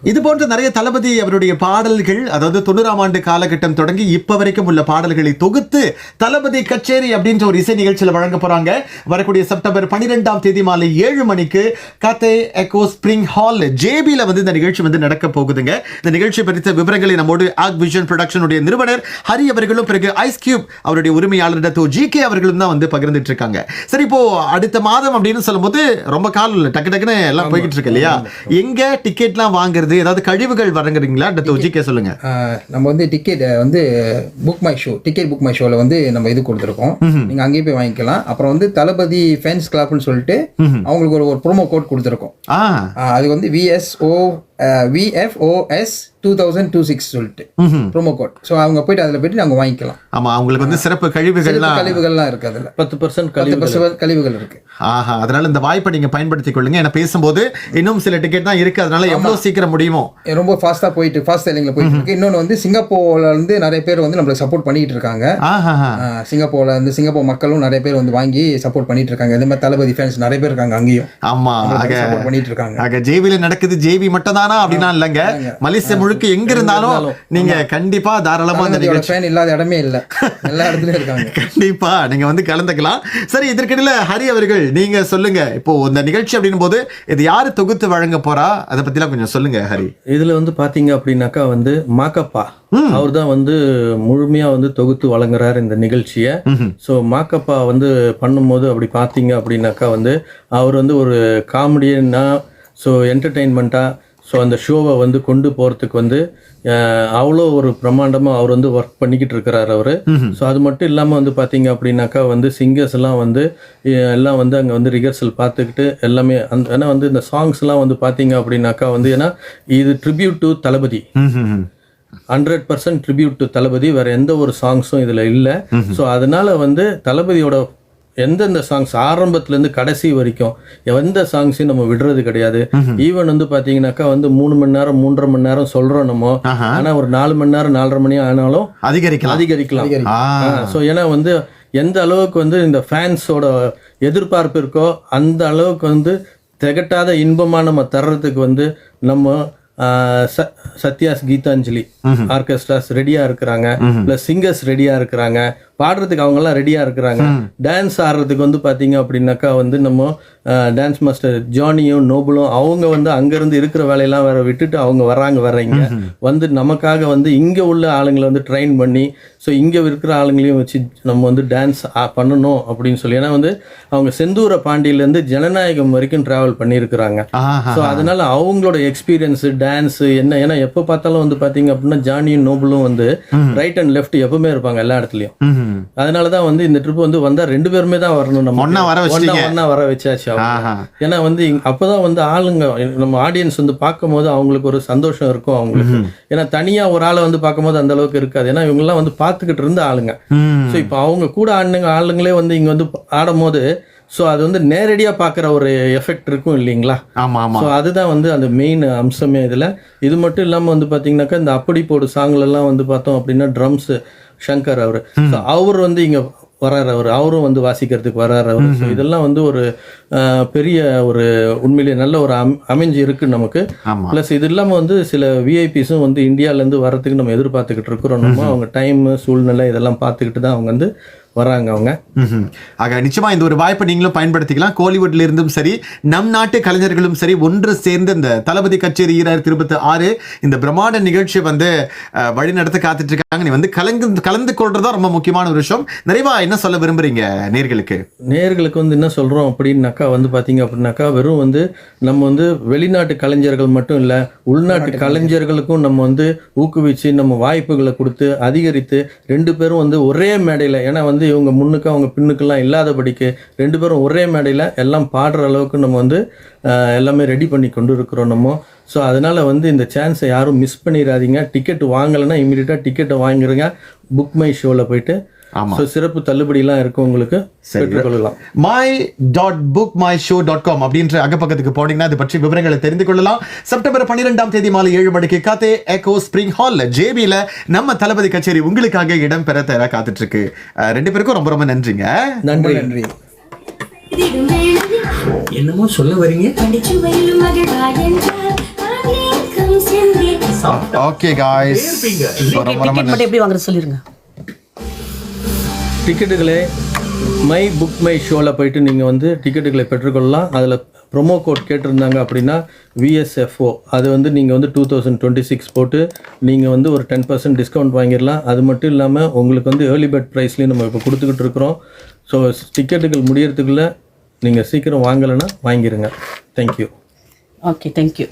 இது போன்ற நிறைய தளபதி அவருடைய பாடல்கள், அதாவது 90ஆம் ஆண்டு காலகட்டம் தொடங்கி இப்ப வரைக்கும் உள்ள பாடல்களை தொகுத்து தளபதி கச்சேரி அப்படின்ற ஒரு இசை நிகழ்ச்சியில் வழங்க போறாங்க. வரக்கூடிய செப்டம்பர் 12ஆம் தேதி மாலை 7 மணிக்கு காத்தே எக்கோ ஸ்பிரிங் ஹால் ஜேபில இந்த நிகழ்ச்சி நடக்க போகுதுங்க. இந்த நிகழ்ச்சி குறித்த விவரங்களை நம்மோடு ஆக் விஷன் ப்ரொடக்ஷனுடைய நிறுவனர் ஹரி அவர்களும், பிறகு ஐஸ் கியூப் அவருடைய உரிமையாளர் ஜிகே அவர்களும் தான் பகிர்ந்துட்டு இருக்காங்க. சரி, இப்போ அடுத்த மாதம் அப்படின்னு சொல்லும்போது ரொம்ப காலம் டக்கு டக்குன்னு எல்லாம் போய்கிட்டு இருக்கு இல்லையா? எங்க டிக்கெட்லாம் வாங்குறது, ஏதாவது கழிவுகள் வழங்குறீங்களா? ஜிகே சொல்லுங்க. நம்ம ticket book my show, ticket book my ஷோல நம்ம இது கொடுத்துருக்கோம். நீங்க அங்கேயே போய் வாங்கிக்கலாம். அப்புறம் தளபதி ஃபேன்ஸ் கிளப்னு சொல்லிட்டு அவங்களுக்கு ஒரு ப்ரோமோ கோட் கொடுத்துருக்கோம். அது VFOS 2026 சொல்லிட்டு ப்ரோமோ கோட். ஸோ அவங்க போயிட்டு அதில் போயிட்டு நாங்கள் வாங்கிக்கலாம். ஆமா, அவங்களுக்கு சிறப்பு கழிவுகள்லாம் இருக்கு. அதில் 10% கழிவுகள் இருக்கு. அதனால இந்த வாய்ப்பை நீங்க பயன்படுத்திக் கொள்ளுங்க. ஏன்னா பேசும்போது இன்னும் சில டிக்கெட் தான் இருக்கு. அதனால எவ்வளவு சீக்கிரம் முடியுமோ ரொம்ப ஃபாஸ்டா போயிட்டு ஃபாஸ்ட் செல்லிங்ல போயிட்டு இருக்கு. இன்னொன்று சிங்கப்பூர்ல நிறைய பேர் நம்மளுக்கு சப்போர்ட் பண்ணிட்டு இருக்காங்க. சிங்கப்பூர் மக்களும் நிறைய பேர் வாங்கி சப்போர்ட் பண்ணிட்டு இருக்காங்க. இதே மாதிரி தளபதி ஃபேன்ஸ் நிறைய பேர் இருக்காங்க அங்கேயும். ஆமா, சப்போர்ட் பண்ணிட்டு இருக்காங்க. ஜேபில நடக்குது, ஜேபி மட்டும் தானா அப்படின்னா இல்லங்க, மலேசியா முழுக்க எங்க இருந்தாலும் நீங்க கண்டிப்பா தாராளமா ஃபேன் இல்லாத இடமே இல்ல, எல்லா இடத்துலயும் இருக்காங்க. கண்டிப்பா நீங்க கலந்துக்கலாம். சரி, இதற்கிடையில ஹரி அவர்கள் நீங்க சொல்லுங்க, இப்போ இந்த நிகழ்ச்சி அப்படின் போது இது யாரு தொகுத்து வழங்க போறா, அதை பத்திலாம் கொஞ்சம் சொல்லுங்க ஹரி. இதுல பாத்தீங்க அப்படின்னாக்கா மாக்கப்பா அவர் தான் முழுமையா தொகுத்து வழங்குறாரு இந்த நிகழ்ச்சியை. ஸோ மாக்கப்பா பண்ணும்போது அப்படி பார்த்தீங்க அப்படின்னாக்கா அவர் ஒரு காமெடியனா, ஸோ என்டர்டெயின்மெண்ட்டாக, ஸோ அந்த ஷோவை கொண்டு போகிறதுக்கு அவ்வளோ ஒரு பிரம்மாண்டமாக அவர் ஒர்க் பண்ணிக்கிட்டு இருக்கிறார் அவர். ஸோ அது மட்டும் இல்லாமல் பார்த்தீங்க அப்படின்னாக்கா சிங்கர்ஸ் எல்லாம் எல்லாம் அங்கே ரிஹர்சல் பார்த்துக்கிட்டு எல்லாமே ஏன்னா இந்த சாங்ஸ்லாம் பார்த்தீங்க அப்படின்னாக்கா ஏன்னா இது tribute to Thalapathy, 100% tribute to Thalapathy. வேற எந்த ஒரு சாங்ஸும் இதில் இல்லை. ஸோ அதனால தளபதியோட எந்தெந்த சாங்ஸ் ஆரம்பத்துலேருந்து கடைசி வரைக்கும் எந்த சாங்ஸையும் நம்ம விடுறது கிடையாது. ஈவன் பார்த்தீங்கன்னாக்கா 3 மணி நேரம் 3.5 மணி நேரம் சொல்கிறோம் நம்ம, ஆனால் ஒரு 4 மணி நேரம் 4.5 மணி ஆனாலும் அதிகரிக்கலாம். ஸோ ஏன்னா எந்த அளவுக்கு இந்த ஃபேன்ஸோட எதிர்பார்ப்பு இருக்கோ அந்த அளவுக்கு திகட்டாத இன்பமாக நம்ம தர்றதுக்கு நம்ம சத்யாஸ் கீதாஞ்சலி ஆர்கெஸ்ட்ராஸ் ரெடியா இருக்கிறாங்க, பிளஸ் சிங்கர்ஸ் ரெடியா இருக்கிறாங்க, பாடுறதுக்கு அவங்க எல்லாம் ரெடியா இருக்கிறாங்க. டான்ஸ் ஆடுறதுக்கு பாத்தீங்க அப்படின்னாக்கா நம்ம டான்ஸ் மாஸ்டர் ஜானியும் நோபலும் அவங்க அங்கிருந்து இருக்கிற வேலையெல்லாம் வேற விட்டுட்டு அவங்க வர்றாங்க நமக்காக இங்க உள்ள ஆளுங்களை ட்ரெயின் பண்ணி, ஸோ இங்க இருக்கிற ஆளுங்களையும் வச்சு நம்ம டான்ஸ் பண்ணணும் அப்படின்னு சொல்லி. ஏன்னா அவங்க செந்தூர பாண்டியிலேருந்து ஜனநாயகம் வரைக்கும் டிராவல் பண்ணியிருக்கிறாங்க. ஸோ அதனால அவங்களோட எக்ஸ்பீரியன்ஸ் டான்ஸ் என்ன, ஏன்னா எப்போ பார்த்தாலும் பாத்தீங்க அப்படின்னா ஜானியும் நோபலும் ரைட் அண்ட் லெஃப்ட் எப்பவுமே இருப்பாங்க எல்லா இடத்துலயும். அதனாலதான் இந்த ட்ரிப் வந்தா 2 பேருமே தான் வரணும், நம்ம ஒன்னா வர வச்சாச்சு. ஏன்னா அப்பதான் ஆளுங்க நம்ம ஆடியன்ஸ் பார்க்கும் போது அவங்களுக்கு ஒரு சந்தோஷம் இருக்கும் அவங்களுக்கு. ஏன்னா தனியா ஒரு ஆளை பார்க்கும் போது அந்த அளவுக்கு இருக்காது. ஏன்னா இவங்க எல்லாம் பார்த்துக்கிட்டு இருந்த ஆளுங்க. ஸோ இப்போ அவங்க கூட ஆளுங்களே இங்க ஆடும் போது ஸோ அது நேரடியாக பார்க்குற ஒரு எஃபெக்ட் இருக்கும் இல்லைங்களா? ஸோ அதுதான் அந்த மெயின் அம்சமே இதில். இது மட்டும் இல்லாமல் பார்த்தீங்கன்னாக்கா இந்த அப்படி போடு சாங்லெல்லாம் பார்த்தோம் அப்படின்னா ட்ரம்ஸு சங்கர் அவர் இங்கே வர்றாரு, அவரும் வாசிக்கிறதுக்கு வர்றாரு அவர். ஸோ இதெல்லாம் ஒரு பெரிய ஒரு உண்மையிலேயே நல்ல ஒரு அமைஞ்சு இருக்கு நமக்கு. ப்ளஸ் இது இல்லாமல் சில விஐபிஸும் இந்தியாவிலேருந்து வர்றதுக்கு நம்ம எதிர்பார்த்துக்கிட்டு இருக்கிறோம். நம்ம அவங்க டைம் சூழ்நிலை இதெல்லாம் பார்த்துக்கிட்டு தான் அவங்க வராங்க அவங்க. ஆக நிச்சயமா இந்த ஒரு வாய்ப்பை நீங்களும் பயன்படுத்திக்கலாம். கோலிவுட்ல இருந்தும் சரி, நம் நாட்டு கலைஞர்களும் சரி ஒன்று சேர்ந்து இந்த தளபதி கச்சேரி 2026 இந்த பிரம்மாண்ட நிகழ்ச்சி வழி நடத்த காத்துட்டு இருக்காங்க. நீ கலந்து கொள்றதா ரொம்ப முக்கியமான ஒரு விஷயம். நிறைவா என்ன சொல்ல விரும்புறீங்க நேர்களுக்கு? என்ன சொல்றோம் அப்படின்னாக்கா பாத்தீங்க அப்படின்னாக்கா வெறும் நம்ம வெளிநாட்டு கலைஞர்கள் மட்டும் இல்ல, உள்நாட்டு கலைஞர்களுக்கும் நம்ம ஊக்குவிச்சு நம்ம வாய்ப்புகளை கொடுத்து அதிகரித்து 2 பேரும் ஒரே மேடையில, ஏன்னா இவங்க முன்னுக்கு அவங்க பின்னுக்கெல்லாம் இல்லாதபடிக்கு 2 பேரும் ஒரே மேடையில் எல்லாம் பாடுற அளவுக்கு நம்ம எல்லாமே ரெடி பண்ணி கொண்டு இருக்கிறோம் நம்ம. ஸோ அதனால் இந்த சான்ஸை யாரும் மிஸ் பண்ணிடாதீங்க. டிக்கெட் வாங்கலைன்னா இமீடியட்டாக டிக்கெட்டை வாங்கிடுங்க. புக் மை ஷோவில் போயிட்டு ஆமா. ஸோ சிறப்பு தள்ளுபடிலாம் இருக்கவங்களுக்கு பெற்றுக்கொள்ளலாம். my.bookmyshow.com அப்படின்ற அகப்பக்கத்துக்கு போனீங்கன்னா அது பற்றி விவரங்களை தெரிந்து கொள்ளலாம். செப்டம்பர் 12ஆம் தேதி மாலை 7 மணிக்கு காத்தே எக்கோ ஸ்பிரிங் ஹால் ஜேபில நம்ம தளபதி கச்சேரி உங்களுக்காக இடம் பெற தயாரா காத்துட்டு இருக்கு. ரெண்டு பேருக்கும் ரொம்ப ரொம்ப நன்றிங்க. நன்றி. நன்றி. என்னமோ சொல்ல வரீங்க? ஓகே காய்ஸ், ரொம்ப ரொம்ப மட்டும் எப்படி வாங்குறது சொல்லிருங்க. டிக்கெட்டுகளை மை புக் மை ஷோவில் போயிட்டு நீங்கள் வந்து டிக்கெட்டுகளை பெற்றுக்கொள்ளலாம். அதில் ப்ரொமோ கோட் கேட்டிருந்தாங்க அப்படின்னா VSFO, அது வந்து நீங்கள் வந்து 2026 போட்டு நீங்கள் வந்து ஒரு 10% டிஸ்கவுண்ட் வாங்கிடலாம். அது மட்டும் இல்லாமல் உங்களுக்கு வந்து ஏர்லி பேர்ட் ப்ரைஸ்லேயும் நம்ம இப்போ கொடுத்துக்கிட்டு இருக்கிறோம். ஸோ டிக்கெட்டுகள் முடியறதுக்குள்ளே நீங்கள் சீக்கிரம் வாங்கலைன்னா வாங்கிடுங்க. தேங்க்யூ. Okay, thank you.